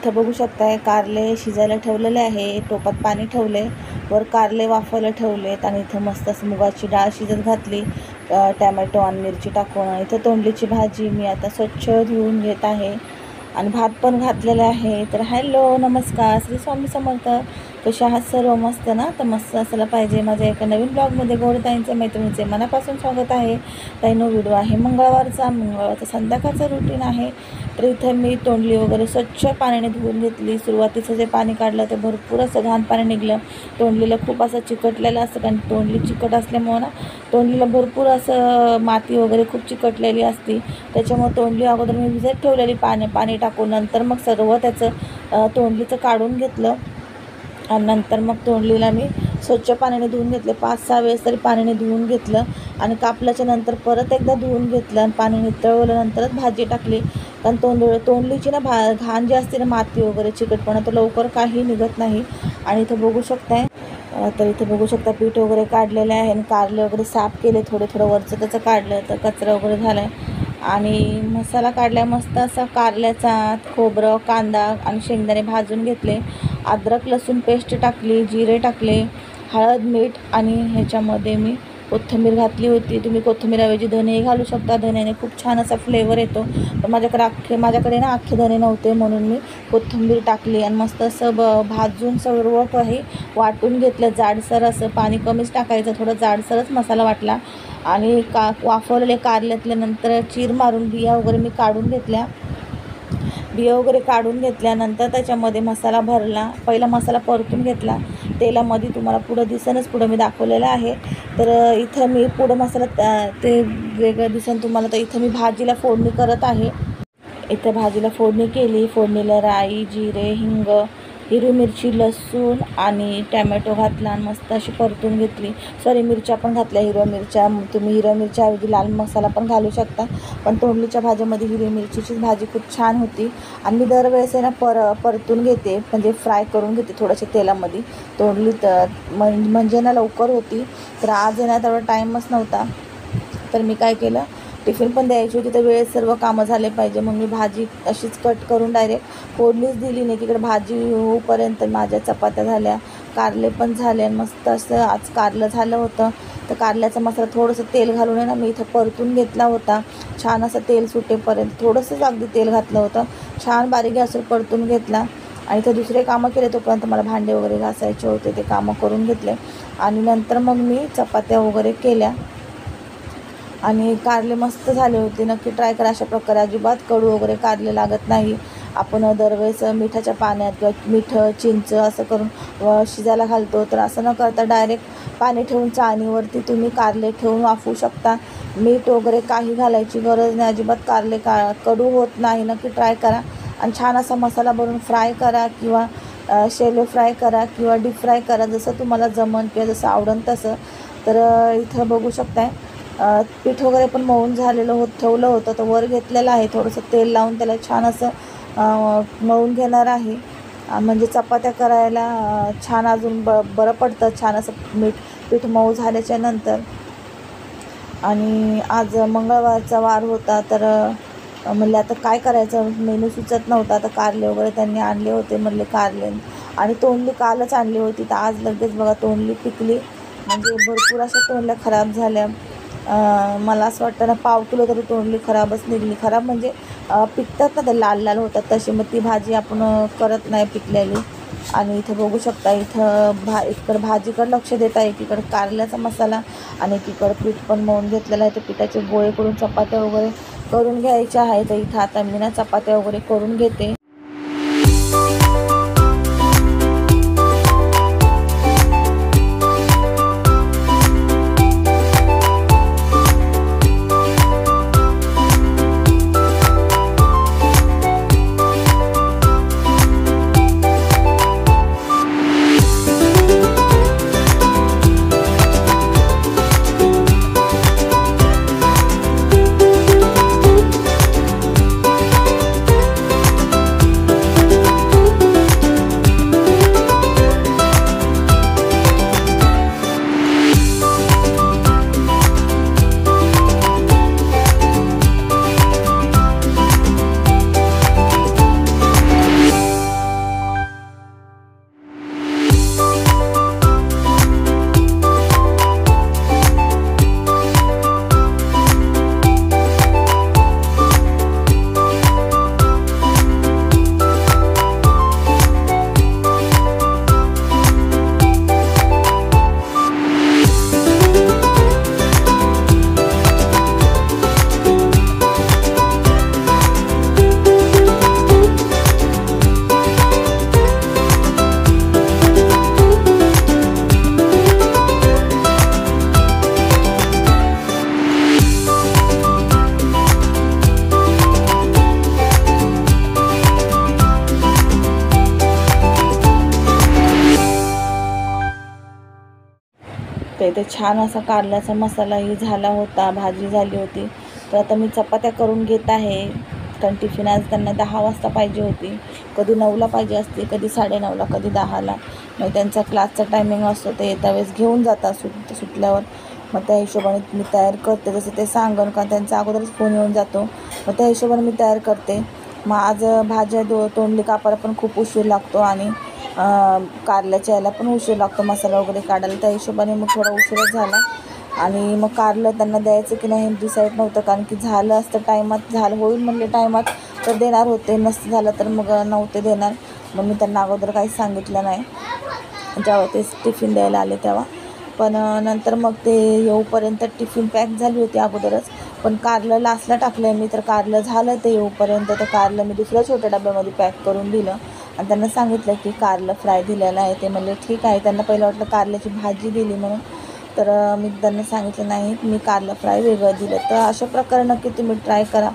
इथं बघू शकताय कारले शिजायला ठेवलेले आहे, टोपात पाणी ठेवले, वर कारले वाफायला ठेवलेत आणि इथं मस्त असं मुगाची डाळ शिजत घातली टॅमॅटो आणि मिरची टाकून। इथं तोंडलीची भाजी मी आता स्वच्छ धुवून घेत आहे आणि भात पण घातलेला आहे। तर हॅलो नमस्कार, श्री स्वामी समर्थ। कशा आहात सर्व? मस्त ना? तर मस्त असायला पाहिजे। माझ्या एका नवीन ब्लॉगमध्ये गौरीताईंचे मैत्रिणींचे मनापासून स्वागत आहे। ताईनो व्हिडिओ आहे मंगळवारचा संध्याकाळचं रुटीन आहे। तर इथं मी तोंडली वगैरे स्वच्छ पाण्याने धुवून घेतली। सुरुवातीचं जे पाणी काढलं ते भरपूर असं घाण पाणी निघलं। तोंडलीला खूप असं चिकटलेलं असतं, कारण तोंडली चिकट असल्यामुळं ना तोंडलीला भरपूर असं माती वगैरे खूप चिकटलेली असते। त्याच्यामुळे तोंडली अगोदर मी भिजत ठेवलेली पाणी टाकून, नंतर मग सर्व त्याचं तोंडलीचं काढून घेतलं आणि नंतर मग तोंडलीला मी स्वच्छ पाण्याने धुवून घेतले। 5-6 वेळेस तरी पाण्याने धुवून घेतलं आणि कापल्याच्या नंतर परत एकदा धुवून घेतलं आणि पाणी नितळवल्यानंतरच भाजी टाकली। कारण तोंडलीची ना घाण जी असते ना, माती वगैरे चिकटपणा, तर लवकर काही निघत नाही। आणि इथं बघू शकताय, तर इथं बघू शकता पीठ वगैरे काढलेले आहे आणि कारले वगैरे साफ केले, थोडं वरचं त्याचं काढलं तर कचरा वगैरे झाला आहे। आणि मसाला काढला मस्त असा कारल्याचा, खोबरं, कांदा आणि शेंगदाणे भाजून घेतले, अद्रक लसूण पेस्ट टाकली, जिरे टाकले, हळद मीठ आणि ह्याच्यामध्ये मी कोथिंबीर घातली होती। तुम्ही कोथिंबीरऐवजी धने घालू शकता, धन्याने खूप छान असा फ्लेवर येतो। पण माझ्याकडे ना अख्खे धने नव्हते म्हणून मी कोथिंबीर टाकली आणि मस्त असं भाजून सर्व काही वाटून घेतलं। जाडसर असं पाणी कमीच टाकायचं, थोडं जाडसरच मसाला वाटला। आणि वाफवलेले कारल्यातल्यानंतर चीर मारून बिया वगैरे मी काढून घेतल्या। बिया वगैरे काढून घेतल्यानंतर त्याच्यामध्ये मसाला भरला। पहिला मसाला परतून घेतला तेलामध्ये, तुम्हाला पुढं दिसेनच, पुढं मी दाखवलेलं आहे। तर इथं मी पुढं मसाला ते वेगळं दिसेन तुम्हाला। तर इथं मी भाजीला फोडणी करत आहे। इथं भाजीला फोडणी केली, फोडणीला राई, जिरे, हिंग, हिरवी मिरची, लसूण आणि टॅमॅटो घातला आणि मस्त अशी परतून घेतली। सॉरी, मिरच्या पण घातल्या, हिरव्या मिरच्या। तुम्ही हिरव्या मिरच्याऐवजी लाल मसाला पण घालू शकता, पण तोंडलीच्या भाजीमध्ये हिरवी मिरचीचीच भाजी खूप छान होती। आणि मी दरवेळेस आहे ना परतून घेते, म्हणजे फ्राय करून घेते थोड्याशा तेलामध्ये तोंडली, तर म्हणजे ना लवकर होती। तर आज आहे ना तेवढा टाईमच नव्हता, तर मी काय केलं, टिफिन पण द्यायची होती, तर वेळेत सर्व कामं झाले पाहिजे, मग मी भाजी अशीच कट करून डायरेक्ट फोडणीच दिली नाही। तिकडे भाजी होईपर्यंत माझ्या चपात्या झाल्या, कारले पण झाले आणि मस्त असं आज कारलं झालं होतं। तर कारल्याचा मसाला थोडंसं तेल घालून आहे ना मी इथं परतून घेतला होता, छान असं तेल सुटेपर्यंत, थोडंसंच अगदी तेल घातलं होतं, छान बारीक गॅसवर परतून घेतला। आणि इथं दुसरे कामं केले, तोपर्यंत मला भांडे वगैरे घासायचे होते, ते कामं करून घेतले आणि नंतर मग मी चपात्या वगैरे केल्या आणि कारले मस्त झाले होते। नक्की ट्राय करा अशा प्रकारे, अजिबात कडू वगैरे कारले लागत नाही। आपण दरवेळेस मिठाच्या पाण्यात किंवा मीठ चिंच असं करून शिजायला घालतो, तर असं न करता डायरेक्ट पाणी ठेवून चाळणीवरती तुम्ही कारले ठेवून वाफवू शकता। मीठ वगैरे काही घालायची गरज नाही, अजिबात कारले कडू होत नाही। नक्की ट्राय करा आणि छान असा मसाला बनवून फ्राय करा, किंवा शेलो फ्राय करा किंवा डीप फ्राय करा, जसं तुम्हाला जमन किंवा जसं आवडन तसं। तर इथं बघू शकताय पीठ वगैरे पण मळून झालेलं ठेवलं होतं, तर वर घेतलेलं आहे, थोडंसं तेल लावून त्याला छान असं मळून घेणार आहे, म्हणजे चपात्या करायला छान अजून बरं पडतं, छान असं पीठ मऊ झाल्याच्या नंतर। आणि आज मंगळवारचा वार होता, तर म्हणले आता काय करायचं, मेनू सुचत नव्हता। आता कारले वगैरे त्यांनी आणले होते, म्हणले कारले आणि तोंडली कालच आणली होती, तर आज लगेच बघा तोंडली पिकली, म्हणजे भरपूर अशा तोंडल्या खराब झाल्या। मला असं वाटतं ना, पाव किलो तरी तोंडली खराबच निघली। खराब म्हणजे पिकतात ना, ते लाल लाल होतात तशी, मग ती भाजी आपण करत नाही पिकलेली। आणि इथं बघू शकता, इथं एकीकडे भाजीकडे लक्ष देत आहे, एकीकडे कारल्याचा मसाला आणि एकीकडे पीठ पण मळून घेतलेलं आहे। तर पिठाचे गोळे करून चपात्या वगैरे करून घ्यायच्या आहेत। तर इथं आता मी ना चपात्या वगैरे करून घेते। तर इथे छान असा कारल्याचा मसालाही झाला होता, भाजी झाली होती. तर आता मी चपात्या करून घेत आहे, कारण टिफिन आज त्यांना 10 वाजता पाहिजे होती. कधी 9ला पाहिजे असते, कधी 9:30ला, कधी 10ला. मग त्यांचा क्लासचा टायमिंग असतो, ते येता वेळेस घेऊन जातात सुटल्यावर. मग त्या हिशोबाने मी तयार करते, जसं ते सांगन का त्यांचा अगोदरच फोन येऊन जातो. मग त्या हिशोबाने मी तयार करते. मग आज भाज्या तोंडली कापायला पण खूप उशीर लागतो आणि कारल्याच्या याला पण उशीर लागतो मसाला वगैरे काढायला. त्या हिशोबाने मग थोडा उशीरच झाला. आणि मग कारलं त्यांना द्यायचं की नाही डिसाईड नव्हतं, कारण की झालं असतं टायमात, होईल म्हणले टायमात तर देणार होते, नसतं झालं तर मग नव्हते देणार. मग मी त्यांना अगोदर काहीच सांगितलं नाही जेव्हा ते टिफिन द्यायला आले तेव्हा. पण नंतर मग ते येऊपर्यंत टिफिन पॅक झाली होती अगोदरच. पण कारलं लास्टला टाकलं आहे मी, तर कारलं झालं ते येऊपर्यंत. तर कारलं मी दुसऱ्या छोट्या डब्यामध्ये पॅक करून दिलं आणि त्यांना सांगितलं की कारलं फ्राय दिलेलं आहे. ते म्हणले ठीक आहे. त्यांना पहिलं वाटलं कारल्याची भाजी दिली म्हणून, तर मी त्यांना सांगितलं नाही, मी कारलं फ्राय वेगळं दिलं. तर अशा प्रकारे नक्की तुम्ही ट्राय करा.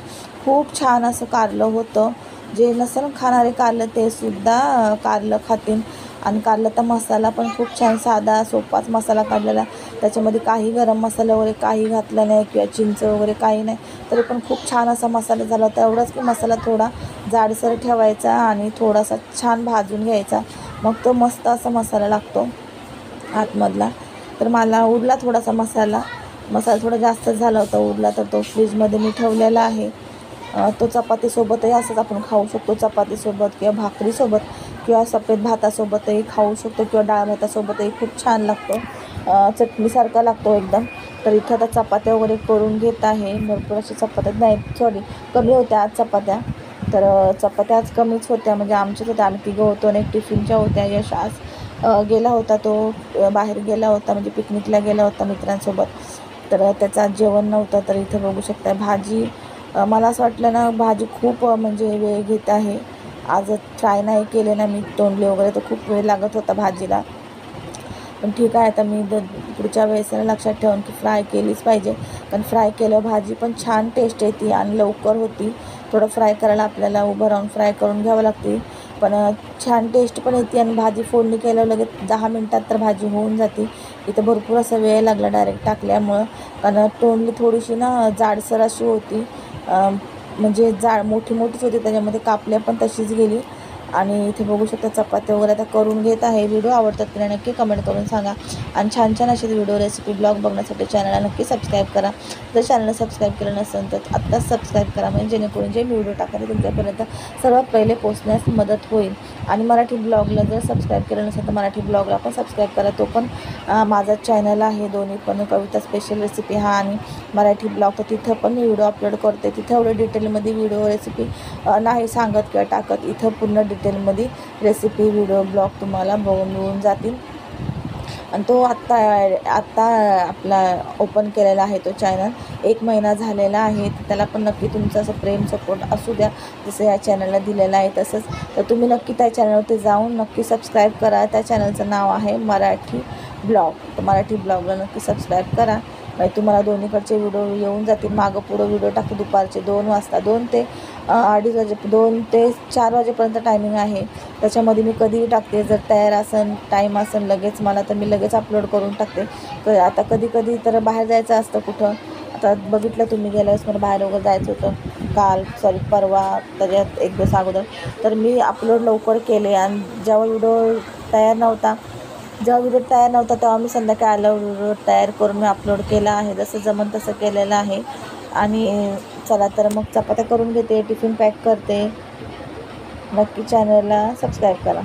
खूप छान असं कारलं होतं. जे नसेल खाणारे कारलं ते सुद्धा कारलं खातील. आणि कारल्याचा मसाला पण खूप छान साधा सोपाच मसाला काढलेला. त्याच्यामध्ये काही गरम मसाला वगैरे काही घातला नाही किंवा चिंच वगैरे काही नाही, तरी पण खूप छान असा मसाला झाला होता. एवढंच की मसाला थोडा जाडसर ठेवायचा आणि थोडासा छान भाजून घ्यायचा, मग तो मस्त असा मसाला लागतो आतमधला. तर मला उरला थोडासा मसाला थोडा जास्त झाला होता, उरला तर तो फ्रीजमध्ये मी ठेवलेला आहे. तो चपातीसोबतही असंच आपण खाऊ शकतो, चपातीसोबत किंवा भाकरीसोबत किंवा सफेद भातासोबतही खाऊ शकतो किंवा डाळ भातासोबतही खूप छान लागतो, चटणीसारखा लागतो एकदम. तर इथं आता चपात्या वगैरे करून घेत आहे. भरपूर अशा चपात्या नाही, कमी होत्या आज चपात्या. तर चपात्या आज कमीच होत्या, म्हणजे आमच्याच होत्या, आम्ही तिघं होतो आणि एक टिफिनच्या होत्या. यश आज गेला होता, तो बाहेर गेला होता, म्हणजे पिकनिकला गेला होता मित्रांसोबत. तर त्याचं जेवण नव्हतं. तर इथं बघू शकता भाजी, मला असं वाटलं ना भाजी खूप म्हणजे वेळ घेत आहे. आज फ्राय नाही केले ना मी तोंडले वगैरे, तर खूप वेळ लागत होता भाजीला. पण ठीक आहे, आता मी पुढच्या वेळेस लक्षात ठेवून की फ्राय केलीच पाहिजे, पण फ्राय केलं भाजी पण छान टेस्ट येते आणि लवकर होती. थोडं फ्राय करायला आपल्याला उभं राहून फ्राय करून घ्यावं लागते, पण छान टेस्ट पण येते आणि भाजी फोडणी केल्यावर लगेच 10 मिनटात तर भाजी होऊन जाते. इथं भरपूर असा वेळ लागला डायरेक्ट टाकल्यामुळं, कारण तोंडली थोडीशी ना जाडसर अशी होती, म्हणजे मोठीच होती, त्याच्यामध्ये कापल्या पण तशीच गेली. आणि इथे बघू शकता चपात्या वगैरे आता करून घेत आहे. व्हिडिओ आवडतात की नक्की कमेंट करून सांगा. आणि छान छान असे व्हिडिओ रेसिपी ब्लॉग बघण्यासाठी चॅनलला नक्की सबस्क्राईब करा. जर चॅनलला सबस्क्राईब केलं नसेल तर आत्ताच सबस्क्राईब करा, म्हणजे जेणेकरून जे मी व्हिडिओ टाकते तुमच्यापर्यंत सर्वात पहिले पोहोचण्यास मदत होईल. आणि मराठी ब्लॉगला जर सबस्क्राईब केलं नसेल तर मराठी ब्लॉगला पण सबस्क्राईब करा, तो पण माझा चॅनल आहे. दोन्ही पण कविता स्पेशल रेसिपी हा आणि मराठी ब्लॉग, तर तिथं पण मी व्हिडिओ अपलोड करते. तिथं एवढं डिटेलमध्ये व्हिडिओ रेसिपी नाही सांगत किंवा टाकत, इथं पूर्ण डिटेलमध्ये रेसिपी व्हिडिओ ब्लॉग तुम्हाला मिळून जातील. आणि तो आत्ता आपला ओपन केलेला आहे तो चॅनल, 1 महिना झालेला आहे. त्याला पण नक्की तुमचं असं प्रेम सपोर्ट असू द्या, जसं या चॅनलला दिलेलं आहे तसंच. तर तुम्ही नक्की त्या चॅनलवरती जाऊन नक्की सबस्क्राईब करा. त्या चॅनलचं नाव आहे मराठी ब्लॉग. तर मराठी ब्लॉगला नक्की सबस्क्राईब करा, म्हणजे तुम्हाला दोन्हीकडचे व्हिडिओ येऊन जातील. मागं पुढं व्हिडिओ टाकते दुपारचे 2 वाजता, 2 ते 2 ते 4 वाजेपर्यंत टायमिंग आहे. त्याच्यामध्ये मी कधीही टाकते, जर तयार असेल टाईम असेल लगेच मला, तर मी लगेच अपलोड करून टाकते. तर आता कधी तर बाहेर जायचं असतं कुठं, आता बघितलं तुम्ही गेल्या वेळेस मला बाहेर वगैरे जायचं होतं, परवा त्याच्यात 1 दिवस अगोदर, तर मी अपलोड लवकर केले. आणि जेव्हा व्हिडिओ तयार नव्हता तेव्हा मी संध्याकाळी आलं व्हिडिओ तयार करून मी अपलोड केला आहे, जसं जमन तसं केलेलं आहे. आणि चला तर मग चपात्या करून घेते, टिफिन पॅक करते. नक्की चॅनलला सबस्क्राईब करा.